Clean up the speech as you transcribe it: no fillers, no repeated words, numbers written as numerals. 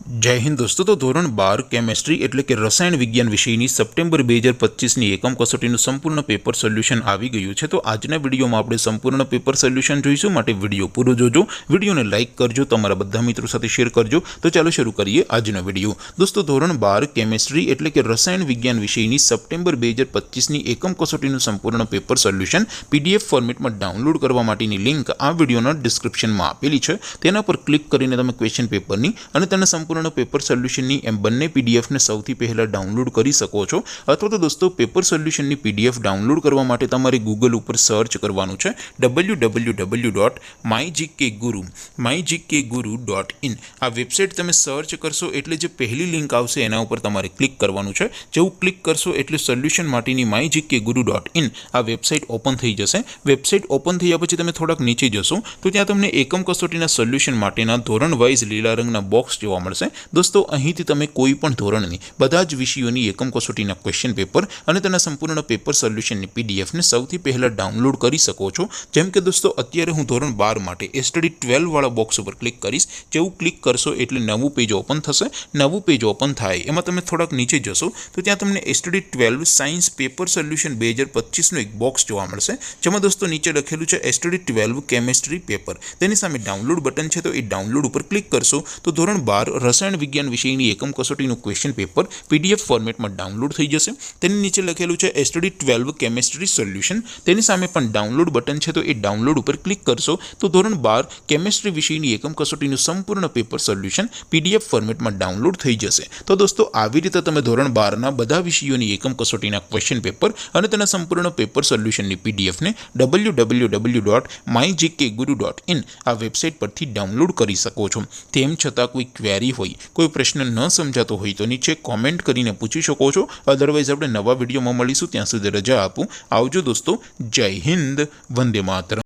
जय हिंद दोस्तों। तो धोरण 12 केमिस्ट्री एटले के रसायण विज्ञान विषयनी सप्टेम्बर 2025 एकम कसोटीનું સંપૂર્ણ પેપર સોલ્યુશન આવી ગયું છે। તો આજના વિડીયોમાં આપણે સંપૂર્ણ પેપર સોલ્યુશન જોઈશું, માટે વિડીયો પૂરો જોજો, વિડીયોને લાઇક કરજો, તમારા બધા મિત્રો સાથે શેર કરજો। તો ચાલો શરૂ કરીએ આજનો વિડીયો। દોસ્તો ધોરણ 12 કેમિસ્ટ્રી એટલે કે રસાયણ વિજ્ઞાન વિષયની સપ્ટેમ્બર 2025 એકમ કસોટીનું સંપૂર્ણ પેપર સોલ્યુશન પીડીએફ ફોર્મેટમાં ડાઉનલોડ કરવા માટેની લિંક આ વિડીયોના ડિસ્ક્રિપ્શનમાં આપેલી છે। તેના પર ક્લિક કરીને તમે ક્વેશ્ચન પેપરની અને તેના સંપૂર્ણ पेपर सोल्यूशन एम बने पीडीएफ ने सौथी पहला डाउनलॉड कर सको छो। अथवा तो दोस्तों पेपर सोल्यूशन पीडीएफ डाउनलॉड करवा माटे तमारे गूगल पर सर्च करवानुं छे www.mygkguru.in। आ वेबसाइट तमे सर्च करशो एटले जे पहली लिंक आवशे एना उपर तमारे क्लिक करवानुं छे। जेवुं क्लिक करशो एटले सोल्यूशन माटेनी mygkguru.in आ वेबसाइट ओपन थई जशे। वेबसाइट ओपन थया पछी तमे थोड़ाक नीचे जशो तो त्यां तमने एकम कसोटीना सोल्यूशन माटेना धोरण वाइज लीला रंगना बॉक्स जोवा मळशे। दोस्तों અહીંથી તમે કોઈ પણ ધોરણની બધા જ વિષયોની એકમ કસોટીના ક્વેશ્ચન પેપર અને તેના સંપૂર્ણ પેપર સોલ્યુશનની પીડીએફ ને સૌથી પહેલા ડાઉનલોડ કરી શકો છો। જેમ કે દોસ્તો અત્યારે હું ધોરણ 12 માટે સ્ટડી 12 વાળા બોક્સ ઉપર ક્લિક કરીશ। જેવું ક્લિક કરશો એટલે નવું પેજ ઓપન થશે। નવું પેજ ઓપન થાય એમાં તમે થોડાક નીચે જશો તો ત્યાં તમને સ્ટડી 12 સાયન્સ પેપર સોલ્યુશન 2025 નો એક બોક્સ જોવા મળશે, જેમાં દોસ્તો નીચે લખેલું છે સ્ટડી 12 કેમિસ્ટ્રી પેપર। તેની સામે ડાઉનલોડ બટન છે, તો એ ડાઉનલોડ ઉપર ક્લિક કરશો તો ધોરણ 12 रसायण विज्ञान विषयनी एकम कसोटीનું क्वेश्चन पेपर पीडीएफ फॉर्मेट में डाउनलॉड थई जशे। तेनी नीचे लखेलुं छे स्टडी 12 केमिस्ट्री सोल्यूशन। तेनी सामे पण डाउनलॉड बटन छे, तो ए डाउनलॉड पर क्लिक करशो तो धोरण 12 केमिस्ट्री विषयनी एकम कसोटीનું संपूर्ण पेपर सोल्यूशन पीडीएफ फॉर्मेट में डाउनलॉड थई जशे। तो दोस्तों આવી રીતે તમે ધોરણ 12 ના બધા વિષયોની એકમ કસોટીના ક્વેશ્ચન પેપર અને તેના સંપૂર્ણ પેપર સોલ્યુશનની પીડીએફ ને www.mygkguru.in આ વેબસાઇટ પરથી ડાઉનલોડ કરી શકો છો। તેમ છતાં કોઈ ક્વેરી હોય, कोई प्रश्न न समझातो हो तो नीचे कॉमेंट करीने पूछी शको छो। अदरवाइज આપણે નવા વિડીયોમાં મળીશું, ત્યાં સુધી રજા આપું। આવજો દોસ્તો। જય હિન્દ, વંદે માતરમ।